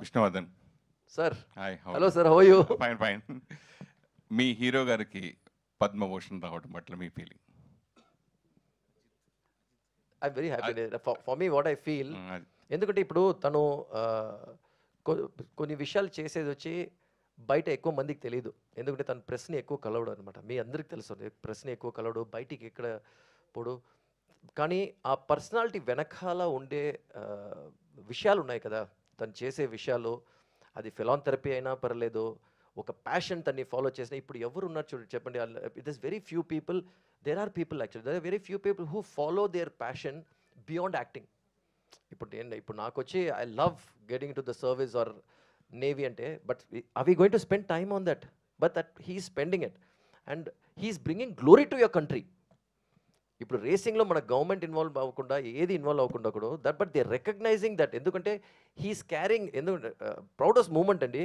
Vishnuvardhan sir. Hi. Hello sir, how are you? Fine fine. మీ hero గారికి పద్మభూషణ్ రావడం పట్ల మీ feeling? I'm very happy. For me what I feel, ఎందుకంటే ఇప్పుడు తను కొన్ని విషయాలు చేసేది వచ్చి బయట ఎక్కువ మందికి తెలియదు. ఎందుకంటే తను ప్రెస్ని ఎక్కువ కలవడు అనమాట. మీ అందరికి తెలుసు, ప్రెస్ని ఎక్కువ కలవడు, బయటికి ఎక్కడ పోడు. కానీ ఆ పర్సనాలిటీ వెనకాల ఉండే విషయాలు ఉన్నాయి కదా, తను చేసే విషయాలు, అది ఫిలాంథెరపీ అయినా పర్లేదు, ఒక ప్యాషన్ తన్ని ఫాలో చేసిన. ఇప్పుడు ఎవరు ఉన్నారు చూడండి, చెప్పండి. It is very few people, there are people actually, there are very few people who follow their passion beyond acting. ఇప్పుడు నాకు వచ్చి I love getting to the service or navy అంటే, but are we going to spend time on that? But that he spending it and he is bringing glory to your country. ఇప్పుడు రేసింగ్లో మన government involve అవ్వకుండా, ఏది involve అవ్వకుండా కూడా, that but they recognizing that. ఎందుకంటే he's carrying, ఎందుకంటే proudest moment అండి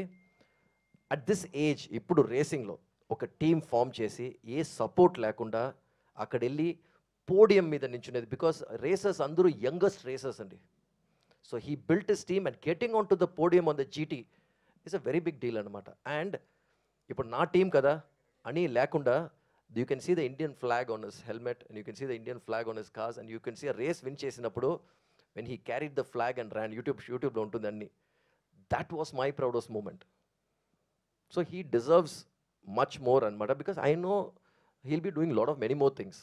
అట్ దిస్ ఏజ్. ఇప్పుడు రేసింగ్లో ఒక టీమ్ ఫామ్ చేసి ఏ సపోర్ట్ లేకుండా అక్కడ వెళ్ళి పోడియం మీద నించునేది, బికాస్ రేసర్స్ అందరూ యంగెస్ట్ రేసర్స్ అండి. So he built his team and getting on to the podium on the GT is a very big deal అనమాట. అండ్ ఇప్పుడు నా టీం కదా అని లేకుండా, you can see the Indian flag on his helmet and you can see the Indian flag on his cars and you can see a race win చేసినప్పుడు when he carried the flag and ran, YouTube లో ఉంటుంది అన్ని. That was my proudest moment. So he deserves much more అనమాట, because I know he'll be doing a lot of many more things.